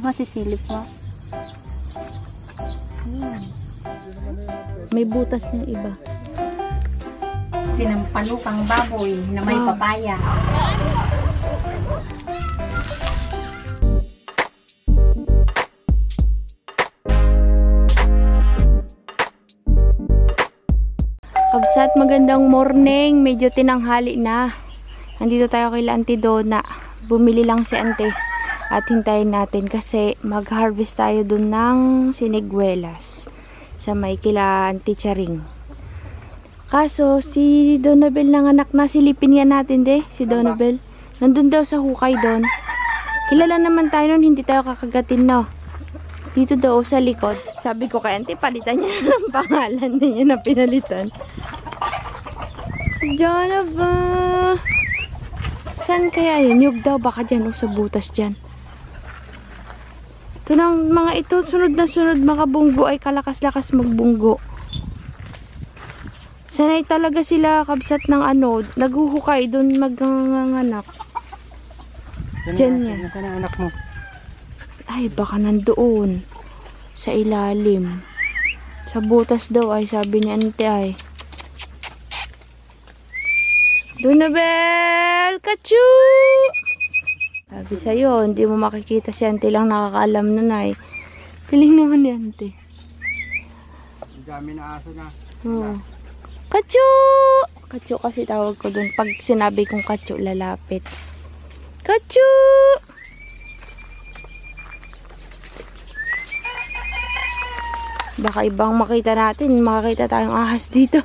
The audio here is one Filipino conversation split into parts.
Masisilip mo. May butas ng iba. Sinampalukang baboy na may papaya. Kabsat, magandang morning. Medyo tinanghali na. Nandito tayo kay Auntie Donna. Bumili lang si Auntie. At hintayin natin kasi mag-harvest tayo dun ng siniguelas. Sa may kila Auntie Charing. Kaso, si Donabel nanganak na. Silipin nga natin si Donabel. Nandun daw sa hukay doon. Kilala naman tayo nun, hindi tayo kakagatin no. Dito daw sa likod. Sabi ko kay Auntie, palitan niya ng pangalan niya na pinalitan. Diyan ba? Saan kaya yun? Yug daw baka dyan o sa butas dyan. Ito ng mga ito, sunod na sunod makabunggo ay kalakas-lakas magbunggo. Sanay talaga sila kabsat ng ano, naguhukay doon maganganak. Diyan yan. Yung anak mo. Ay, baka nandoon. Sa ilalim. Sa butas daw ay sabi ni Auntie ay. Donabel! Kachu! Sabi sa'yo, hindi mo makikita si Auntie lang nakakaalam nun ay. Piling naman ni Auntie. Ang dami na aso na. Oo. Kachu! Kachu kasi tawag ko dun. Pag sinabi kong kachu, lalapit. Kachu! Baka ibang makita natin, makakita tayong ahas dito.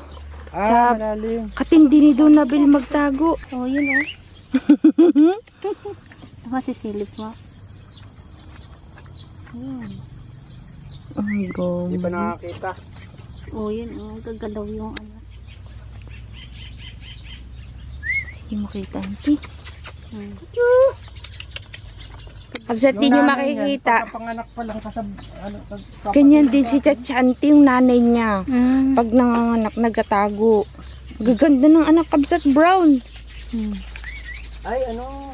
Ah, malalim. Katindi ni Donabel magtago. Oh, yun oh. Masisilip mo. Ay, go. Hindi pa nakakita. Oh, yun oh. Gagalaw yung ano. Hindi makita, Auntie. Absat din yung makikita. Pagkapanganak pa lang kasab... Ano, Ganyan din si Chacha Auntie, yung nanay niya. Pag nanganganak, nagatago. Gaganda ng anak, Absat, brown. Ay, ano,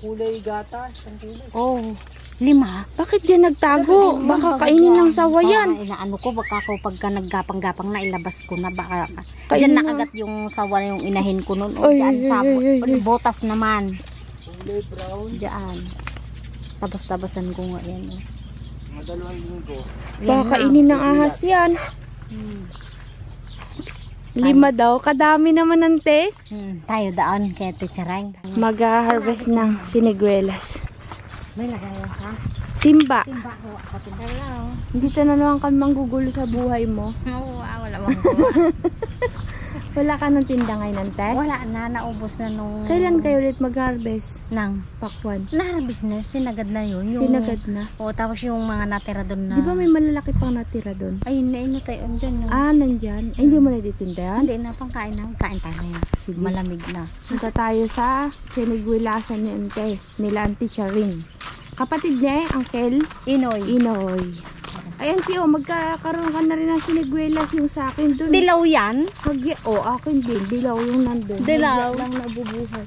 kulay gatas. Ang kulay. Oh, 5. Bakit dyan nagtago? Baka kainin ng sawayan. Inaano ko, baka ako pagka naggapang-gapang na ilabas ko na, baka Kainin dyan na. nakagat yung sawa yung inahin ko nun. O, Ay, dyan sa ay, ay. botas naman. Kulay brown. Dyan. Tabas-tabasan ko nga yan. Eh. Mga 2 linggo. Baka kainin ng ahas yan. 5 daw. Kadami naman, Auntie. Tayo daan kay Ticharang. Mag-harvest ng siniguelas. May lagayan ka? Timba. Timba ko. Ako timba lang. Dito na naman kang manggugulo sa buhay mo. Oo, wala mang gawa. Wala ka ng tinda ngayon, Auntie? Wala na, naubos na nung... Kailan kayo ulit mag-harvest? Nang Pakwan. business, sinagad na yun. Yung, Sinagad na. O, tapos yung mga natira doon na... Di ba may malalaki pang natira doon? Ayun na, tayo dyan. Yung... Ah, nandyan. Ay, hindi mo na ditinda? Hindi na, pangkain na. Kain tayo na yan. Sige. Malamig na. Punta tayo sa siniguelasan ni Auntie. Nila Auntie Charing. Kapatid niya Uncle Inoy. Inoy. Ay, Auntie, magkakaroon ka na rin ng siniguelas yung sa akin doon. Dilaw yan? Akin din. Dilaw yung nandun. Dilaw. Magya lang nabubuhay.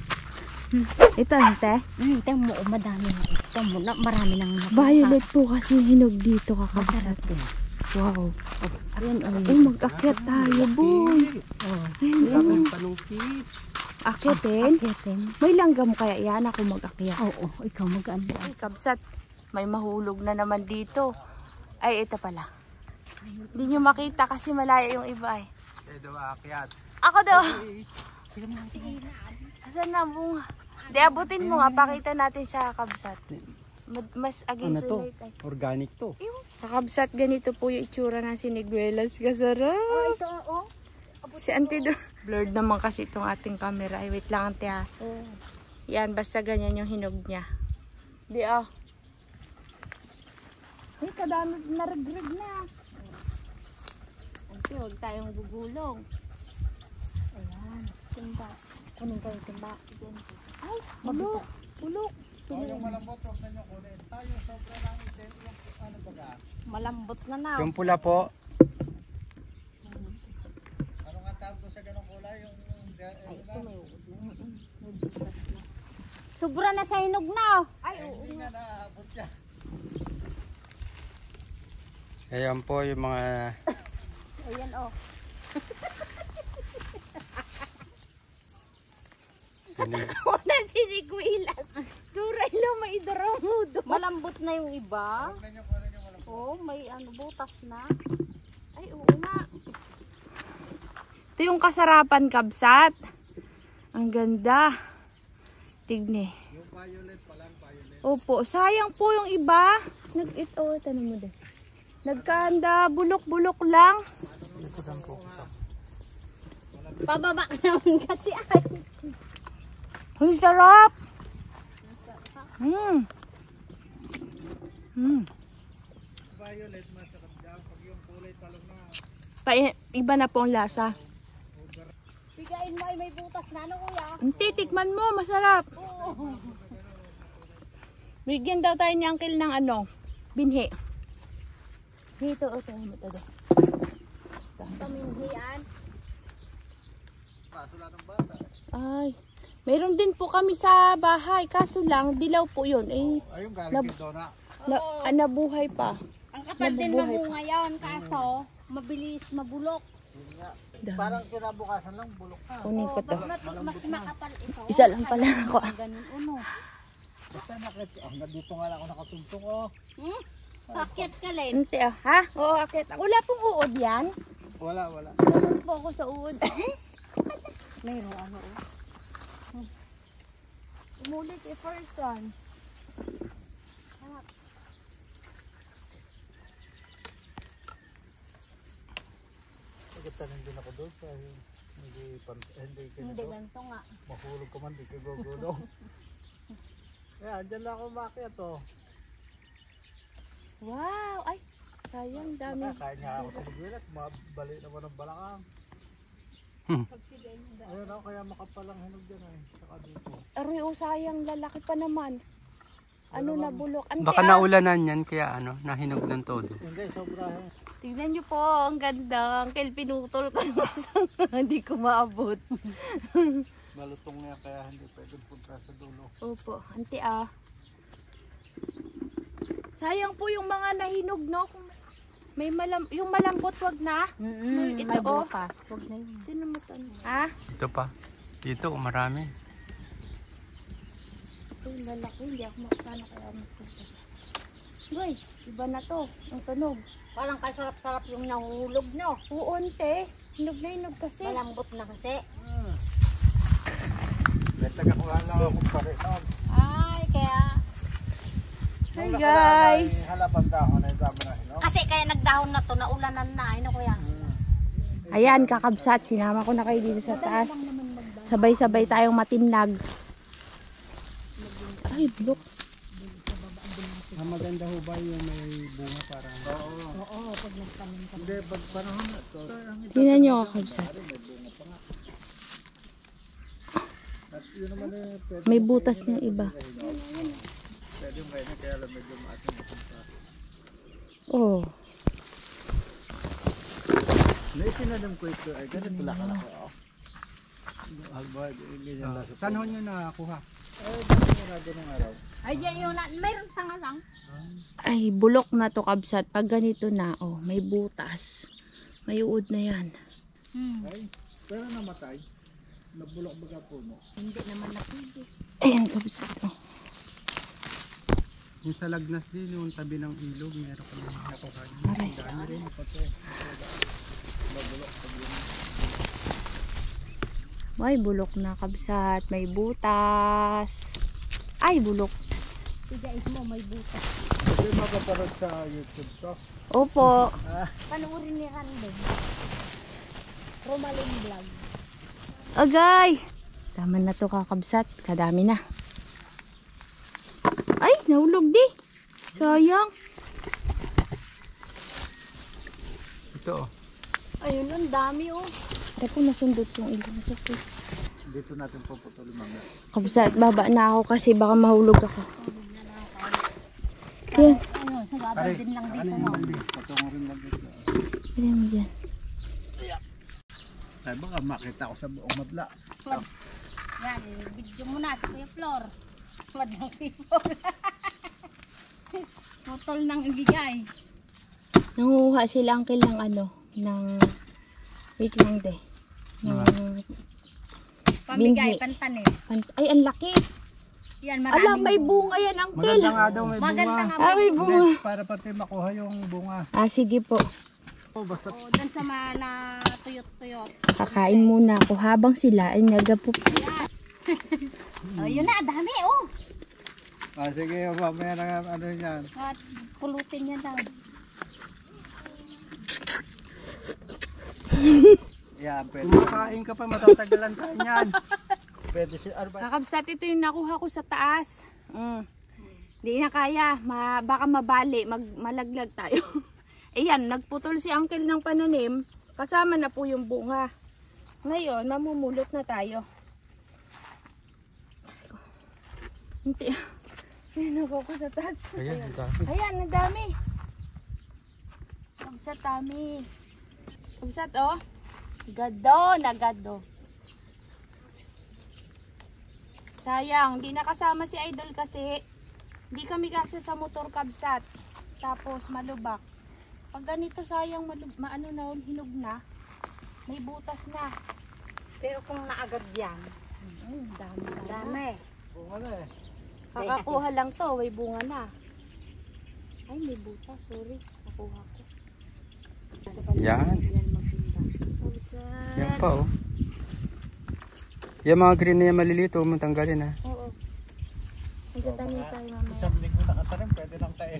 Ito, Auntie. Ito mo, madami na. Ito mo, marami nang Violet po kasi hinog dito kakabsat. Masarap din. Wow. Ayun, Ay, mag-akyat tayo, boy. Ayun, Panungkit. akyatin. May langgam kaya yan ako mag-akyat. Oo, ikaw mag-ano. Ay, kabsat. May mahulog na naman dito. Ay, ito pala. Hindi nyo makita kasi malayo yung iba eh. Daw aakyat. Ako daw. Asan na bunga? Di abutin mo nga, pakita natin sa kabsat. Mas against the light ay. Organic to. Kakabsat, ganito po yung itsura ng siniguelas. Kasarap. Oh, ito, oh. Si Auntie do. Blurred naman kasi itong ating camera. Ay, wait lang, Auntie ha. Yan, basta ganyan yung hinog niya. Di Ay, kadami naragrig na. Auntie, huwag tayong gugulong. Ayan, timba. Kunin kayo timba. Ay, bulok. Bulok. Yung malambot, huwag na nyo kunin. Tayo, sobra lang itin. Yung ano baga? Malambot na na. Yung pula po. Anong ang tawag ko sa ganong kulay? Yung... Ay, ito may sobra na sa hinog na. Ay, oo. Hindi nga naabot siya. Ayan po yung mga Ayan oh. sinig. Una sinigwilas. Suray lo may idaramudo. Malambot na yung iba. Huwag na niyo, kunin niyo walang Oh, may ano, butas na. Ay, oo nga. Ito yung kasarapan, kabsat. Ang ganda. Tigni. yung violet pa lang, violet. Opo, sayang po yung iba. Tanong mo din. Nagkanda, bulok-bulok lang. Pababa naman kasi ay. Ang sarap. Mm. Mm. Violet, masarap dyan. Pag yung kulay talong na, Iba na po ang lasa. Bigain mo ay may butas na ano kuya. Titikman mo, masarap. Bigyan daw tayo ni Uncle ng ano, binhi. Dito, ito. Paminhian. kaso lang ng bata. Ay, meron din po kami sa bahay, kaso lang, dilaw po yun. Eh, Ayun, galing dito na. nabuhay pa. Ang kapal din Nabubuhay mamunga yan kaso mabilis mabulok. Yun nga. Parang kinabukasan lang, bulok na. Kunin ko to. Mas makapal ito. Isa lang pala ako. Ganun uno. Basta hanggang dito nga lang ako nakatuntong, oh. Pakyat ka len. Ante, ha? Oo, akit. Wala pong uod yan. Wala. Meron po ako sa uod. Mayroon ano. Umulit eh, first one. Nagtanim din ako doon sa hindi Hindi ganito nga. mahulog ka man, di ka gugulong. Kaya, andyan lang ako makiat, oh. Wow! Ay, sayang dami. Kaya nga ako sa ligwilat, mabali naman ang balakang. Ayun ako, kaya makapalang hinog dyan eh. Saka dito. Aroy, oh, sayang. Lalaki pa naman. Ano na bulok. Ante, Baka naulanan yan kaya ano, nahinog ng todo. Hindi, sobrahan. Tignan nyo po, ang ganda. Angkel, pinutol ko yung sanga. Hindi ko maabot. Malutong nga kaya hindi pwedeng punta sa dulo. Opo, ante sayang po yung mga nahinog, no? Kung may yung malambot, wag na. Ito, May oh. butas. Huwag na yun. Sino mo to? Ha? Ito pa. Dito, marami. Ito yung lalaki, hindi ako makakala kaya magpunta. Uy, iba na to. Ang tunog. Parang kasarap-sarap yung nahulog no. Oo, ante. Hinog na hinog kasi. Malambot na kasi. May taga-kuhan lang ako pa rin. Ay, kaya. Hi guys. Halapan dahon na dami na hinog. Kasi kaya nagdahon na to, naulanan na. Ano kuya? Ayan, kakabsat. Sinama ko na kayo dito sa taas. Sabay-sabay tayong matinag. Ay, bulok. Ang maganda ho ba yung may bunga parang? Oo, pag nagtanim ka. Hindi, pag panahon na to. Tingnan nyo, kakabsat. At yun naman eh, pwede. May butas ng iba. Pwede yung kanya, kaya lang medyo maating na punta. Oh. May tinanong ko ito, ay ganito lang kalaki, oh. Alba, ganyan lang. Saan ho nyo nakakuha? Ay, ganito ng araw. Ay, yan yung mayroon sangasang. Ay, bulok na to, kabsat. Pag ganito na, oh, may butas. May uod na yan. Ay, pero namatay. Nabulok baga puno. Hindi naman napili. Ayan, kabsat. Oh. Yung sa Lagnas din, yung tabi ng ilog, meron ka lang nakuha. Aray. Dami rin, pati. Nabulok pag yun. Ay, bulok na, kabsat. May butas. Ay, bulok. Tigais mo, may butas. Kasi makaparod sa YouTube to. Opo. Panuorin ni Random. Romalyn Vlog. Agay! Tama na to, kakabsat. Kadami na. Ay, nahulog di. Sayang. Ito oh. Ayun, ang dami oh. Tara po, nasundot yung ilong ko. Dito natin puputulin mga. Kabsat, baba na ako kasi baka mahulog ako. Yan. Ano, sa gabal din lang dito no. Patungo rin lang dito. Pwede mo dyan. Ay, baka makita ko sa buong madla. Yan, video mo na si Kuya Flor. Madang people. Motol nang ibigay. Nanguha sila uncle ng ano, ng, wait lang de, ng Pamigay, binhi. pantanim. Ay, ang laki. Yan, Ala, maraming may bunga yan uncle. Maganda nga daw, may Maganda bunga. nga. Ah, may bunga. Hindi, para pati makuha yung bunga. Ah, sige po. Oh, basta Oh, dun sa na tuyot-tuyot. Kakain muna ako habang sila ay nagapup. Oh, yun na, dami oh. sige, mamaya na ano yan. At pulutin yan daw. Yan, pwede. Kumakain ka pa, matatagalan tayo yan. Pwede si Arba. Kakabsat, ito yung nakuha ko sa taas. Di na kaya, baka mabali, malaglag tayo. Ayan, nagputol si uncle ng pananim, kasama na po yung bunga. Ngayon, mamumulot na tayo. Hindi. Ayan ako sa taas. Ayan, ang dami. Ayan, ang dami. Kabsat, dami. Kabsat, oh. Gado, nagado. Sayang, di nakasama si Idol kasi di kami kasi sa motor kabsat. Tapos malubak. Pag ganito sayang maano na, hinog na. May butas na. Pero kung naagad yan, Dami sana. dami. Bunga na eh. Kakakuha lang to, may bunga na. Ay, may butas, sorry. Nakuha ko. Yan. Yan magtinda. Kabsat. Yan pa oh. Yung mga green na yan maliliit, huwag mong tanggalin ha. Oo. Magtatanim tayo mamaya. Isang linggo nakatanim, pwede lang tayo.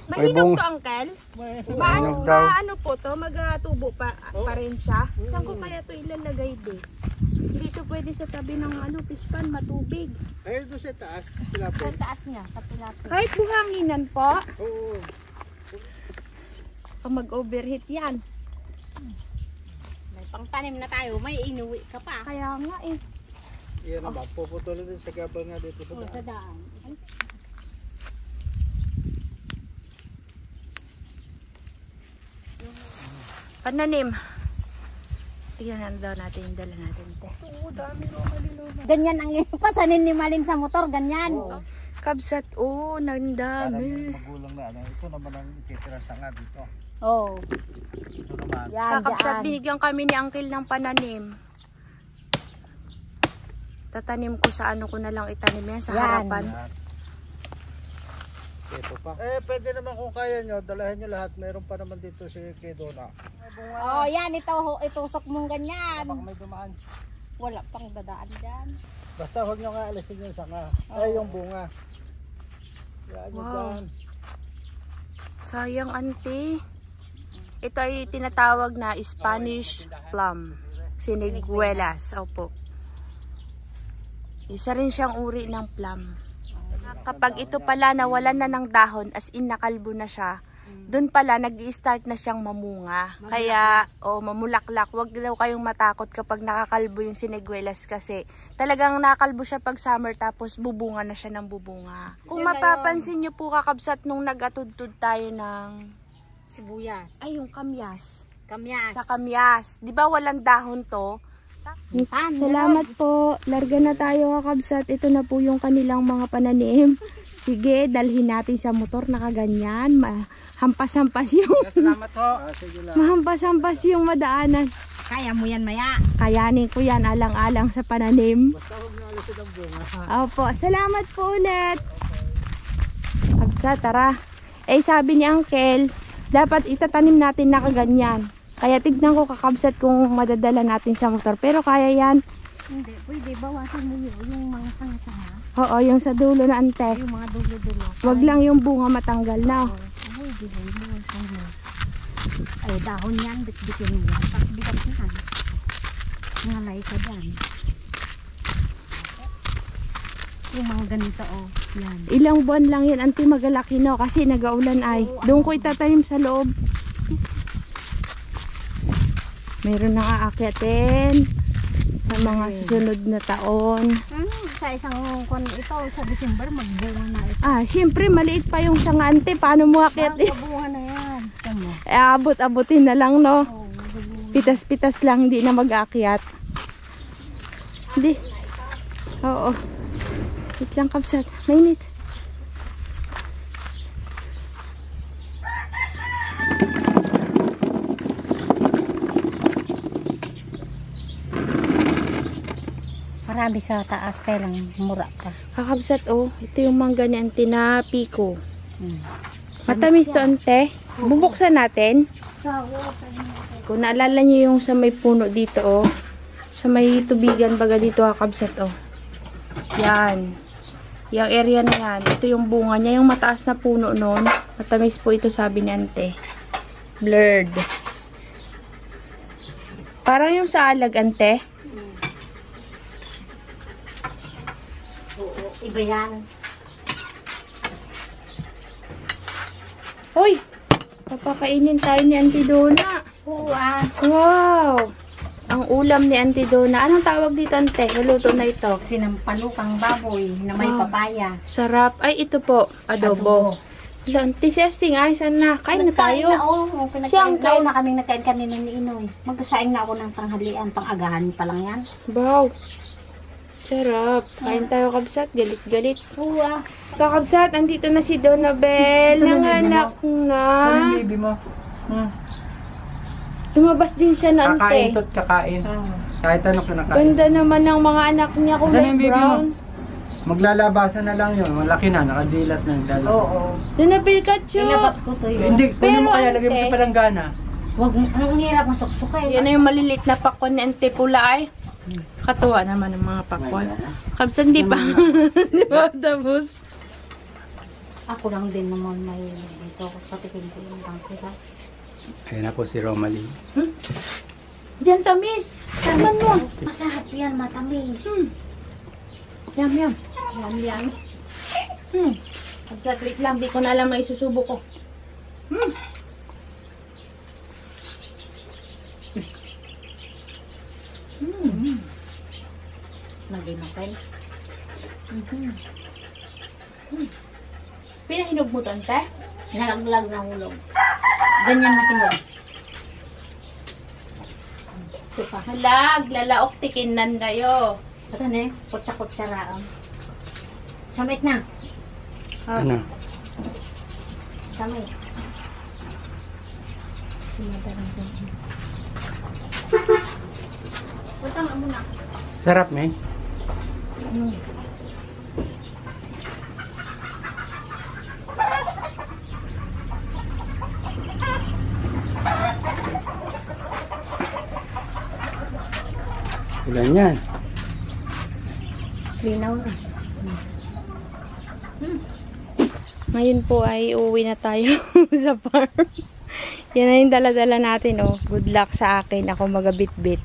Mahinog to, uncle? Mahinog daw. Ano po to? Magtubo pa rin siya? Saan ko kaya to ilalagay din? Hindi to pwede sa tabi ng fish pan, matubig. Ay, ito sa taas. Sa taas niya, sa tilapia. Kahit buhanginan po, Oo. pag mag-overheat yan. May pangtanim na tayo, may inuwi ka pa. Kaya nga eh. Yan naman, puputulin din sa gabal nga dito sa Oh, sa daan. daan. Pananim. Tingnan daw natin yung dala natin. Ganyan ang pasanin ni Malin sa motor, ganyan. Kabsat, oh, nandami. Magulang na ano. Ito naman ang ititira sa nga dito. Oh, Ito naman. yan, Kakabsat, yan. binigyan kami ni uncle ng pananim. Tatanim ko sa ano ko na lang itanim yan, sa Yan. harapan. Yan. Ito pa. Eh, pwede naman kung kaya nyo, dalahin nyo lahat. Meron pa naman dito si Kedona. Oh, yan, itusok mong ganyan. Baka may dumaan. Wala pang dadaan dyan. Basta huwag nyo nga alisin yung sanga. Ay, yung bunga. Yan nyo Wow. dyan. Sayang, ante. Ito ay tinatawag na Spanish plum. Siniguelas. Opo. Isa rin siyang uri ng plum. Kapag ito pala nawalan na ng dahon, as in nakalbo na siya, dun pala nag-i-start na siyang mamunga. Kaya, mamulaklak. Huwag daw kayong matakot kapag nakakalbo yung siniguelas kasi talagang nakakalbo siya pag summer tapos bubunga na siya ng bubunga. Kung mapapansin nyo po kakabsat nung nagatudtud tayo ng, Sibuyas. ay yung kamyas. Kamyas. Sa kamyas. Di ba walang dahon to? Tan, Salamat po. Larga na tayo kakabsat. Ito na po yung kanilang mga pananim. Sige, dalhin natin sa motor na kaganyan. Hampas-hampas yung Salamat ho. Sige lang. mahampas-hampas yung madaanan. Kaya mo yan maya. Kayanin ko yan alang-alang sa pananim. Basta huwag nyo alisin ang bunga. Opo, salamat po ulit. Kabsat, tara. Sabi ni Uncle, dapat itatanim natin na kaganyan. Kaya tignan ko kakabsat kung madadala natin sa motor. Pero kaya yan. Hindi, pwede bawasan mo yung mga sanga-sanga. Oo, yung sa dulo na ante. Yung mga dulo-dulo. Wag lang yung bunga matanggal na. Ay, bilay mo. Ay, dahon yan. Bitbitin mo yan. Pagbigat yan. Ngalay ka dyan. Yung mga ganito, oh. Yan. Ilang buwan lang yan, anti magalaki no. Kasi nagaulan ay. Doon ko itatanim sa loob. Meron nang aakyatin sa mga susunod na taon. Sa isang kon ito, sa December, magbunga na ito. Siyempre maliit pa yung sangante. Paano mo akyatin? Magbunga na yan. Tama. Abot-abutin na lang no. Oh, magbunga. Pitas-pitas lang, hindi na mag-aakyat. Hindi. Oo. Wait lang kabsat. Mainit. Marami sa taas, kaya lang mura pa. Kakabsat, oh. Ito yung mangga ni ante na piko. Matamis to, ante. Bubuksan natin. Kung naalala nyo yung sa may puno dito, oh. Sa may tubigan baga dito, kakabsat, oh. Yan. Yung area na yan. Ito yung bunga niya. Yung mataas na puno nun. Matamis po ito, sabi ni ante. Blurred. Parang yung sa alag, ante. Oo, iba yan. Hoy! Papakainin tayo ni Auntie Donna. Wow! Ang ulam ni Auntie Donna. Anong tawag dito, ante? Luluto na ito. Sinampalukang baboy na may Wow. papaya. Sarap. Ay, ito po. Adobo. Hello, Auntie Sesting. Ay, saan na? Kain na tayo. Oo, Siyang pinagkain na kaming nagkain kanina ni Inoy. Magkasaing na ako ng tanghalian. Pang-agahan pa lang yan. Wow. Sarap. Kain tayo, kabsat. Galit-galit. Oo. Kakabsat, andito na si Donabel. Saan yung Nanganak na. Saan yung baby mo? Lumabas din siya na, Kakain ante. to't kakain. Kahit ano kinakain. Ganda naman ng mga anak niya. Saan Kulay yung baby mo? brown. Maglalabasan na lang yun. Malaki na, nakadilat na yung dalawa. Oo. Donabel Kacho. Ilabas ko to yun. Hindi, kunin mo Pero, kaya, lagay mo ante, sa palanggana. Wag, ang hirap masuksukay. Yan na yung malilit na pakwan ni Ante Pula ay. Katuwa naman ng mga pakwan. Kabsan, di pa. Di ba tapos? Ako lang din naman may dito. Patikin ko yung pangsita. Ayan na po si Romalie. Diyan tamis. Taman mo. Masarap yan, matamis. Yum, yum. Yan, yan. Kabsat, wait lang. Di ko na alam may susubo ko. Naginopen. Pinahinog mo to, Ante? Nalaglag na hulog. Ganyan na kinuha. Ito pa. Halag, lalaok tikinan dayo. Ito na eh, kutsa-kutsaraan. Samit na. Ano? Samis. Sinadaran ko. Punta nga muna. Sarap, May. Ulan yan. Linaw na. Ngayon po ay uuwi na tayo sa farm. Yan na yung dala-dala natin, oh. Good luck sa akin. Ako magabit-bit.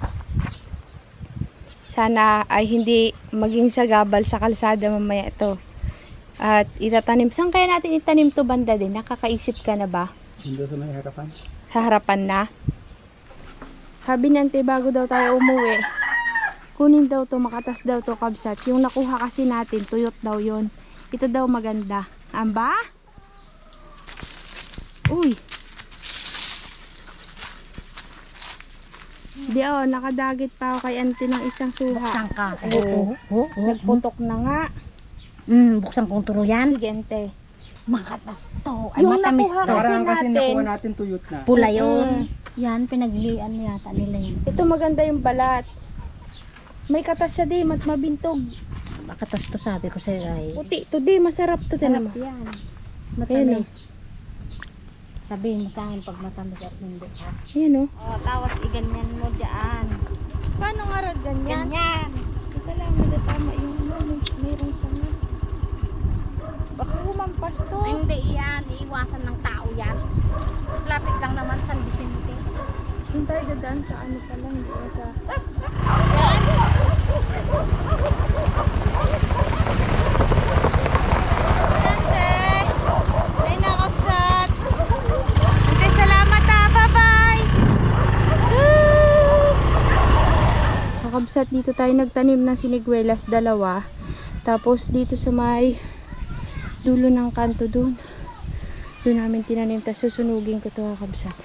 Sana ay hindi maging sagabal sa kalsada mamaya ito. At itatanim. Saan kaya natin itanim to banda din? Nakakaisip ka na ba? Hindi sa may harapan. Sa harapan na? Sabi niyan, te, bago daw tayo umuwi, kunin daw to, makatas daw to, kabsat. Yung nakuha kasi natin, tuyot daw yon. Ito daw maganda. Amba? Uy! Di, oh, nakadagit pa ako kay auntie ng isang suha. Buksan ka. Oo. Nagputok na nga. Buksan kong turuyan. Sige, ante. Makatas to. Ay, Yung matamis nakuha to. Parang kasi natin. nakuha natin tuyot na. Pula yun. Yan, pinaglian mo yata nila yun. Ito maganda yung balat. May katas siya, di, mabintog. Makatas to sabi ko sa'yo ay. Puti, to di, masarap to. Sarap Sarap. yan. Ayan, Matamis. Sabihin mo sa akin pag matamis at hindi. Ayan, oh. Oh, tawas iganyan mo dyan. Paano nga rin ganyan? Ganyan. Ito lang, madatama yung mayroong sanga. Baka humampas to. Ay, hindi yan. Iiwasan ng tao yan. Lapit lang naman San Vicente. Yung tayo dadaan sa ano pa lang, hindi na sa... Ante! Ay, nakapsat! Ante, salamat ha! Bye-bye! Nakapsat, dito tayo nagtanim ng siniguelas, dalawa. Tapos dito sa may dulo ng kanto dun. Doon namin tinanim, tapos susunugin ko ito, kakabsat.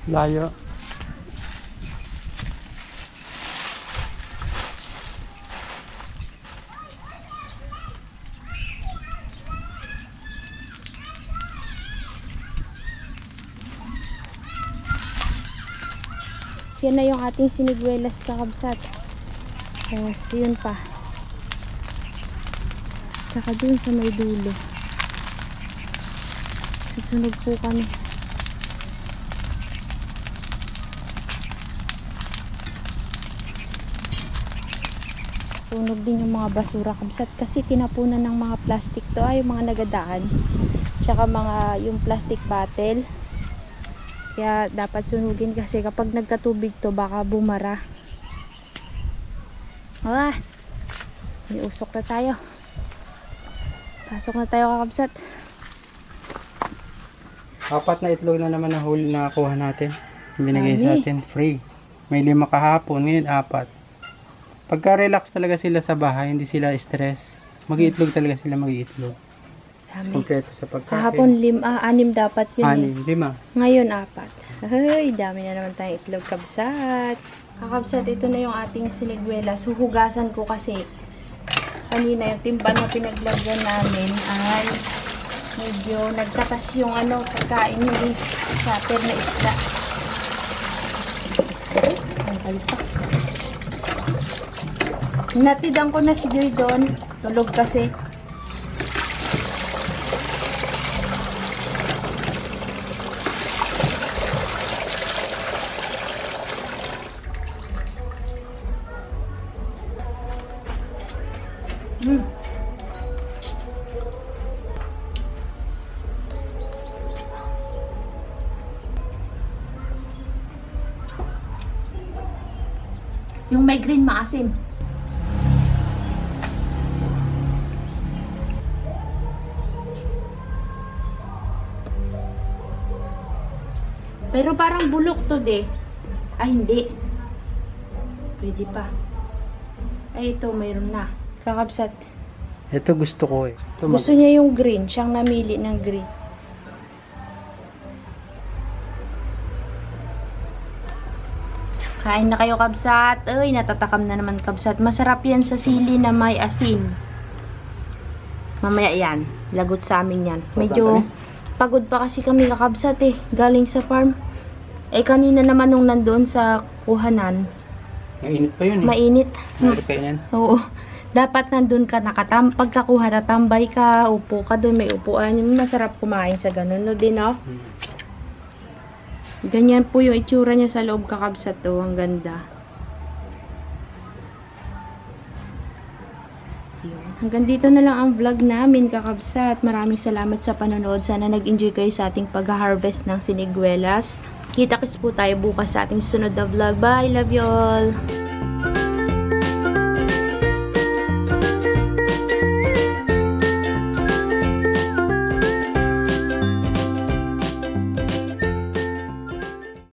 Layo. Yan na yung ating siniguelas kakabsat. Tapos yun pa. Saka dun sa may dulo. Susunod po kami. Sunog din yung mga basura kabsat kasi tinapunan ng mga plastic to ay yung mga nagadaan. Tsaka mga yung plastic bottle. Kaya dapat sunugin kasi kapag nagkatubig to baka bumara. May usok na tayo. Pasok na tayo kakabsat. 4 na itlog na naman na huli na nakuha natin. Binigay sa atin free. May 5 kahapon, ngayon 4. Pagka-relax talaga sila sa bahay, hindi sila stress. Mag-iitlog talaga sila, mag-iitlog. Dami. Kompleto sa pagkain. Kahapon 6 dapat yun. 5. Ngayon 4. Ay, dami na naman tayong itlog kabsat. Kakabsat, ito na yung ating siniguelas. Huhugasan ko kasi kanina yung timba na pinaglagyan namin ay medyo nagkatas yung pagkain yung sater na isda. Ang kalpak. Natidan ko na si Joy doon. Tulog kasi. Yung may green maasim. Pero parang bulok to de. Ay, hindi. Pwede pa. Ay, ito, mayroon na. Kakabsat. Ito gusto ko eh. Ito Gusto niya yung green. Siyang namili ng green. Kain na kayo kabsat. Ay, natatakam na naman kabsat. Masarap yan sa sili na may asin. Mamaya yan. Lagot sa amin yan. Medyo pagod pa kasi kami kakabsat eh. Galing sa farm. Eh, kanina naman nung nandoon sa kuhanan. Mainit pa yun eh. Mainit. Mainit pa yun. Oo. Dapat nandun ka pagkakuha natambay ka, upo ka doon, may upuan. Yung masarap kumain sa ganun. No din, no? Ganyan po yung itsura niya sa loob kakabsat to. Ang ganda. Hanggang dito na lang ang vlog namin kakabsat. Maraming salamat sa panonood. Sana nag-enjoy kayo sa ating pag-harvest ng siniguelas. Kita-kits po tayo bukas sa ating sunod na vlog. Bye! Love you all!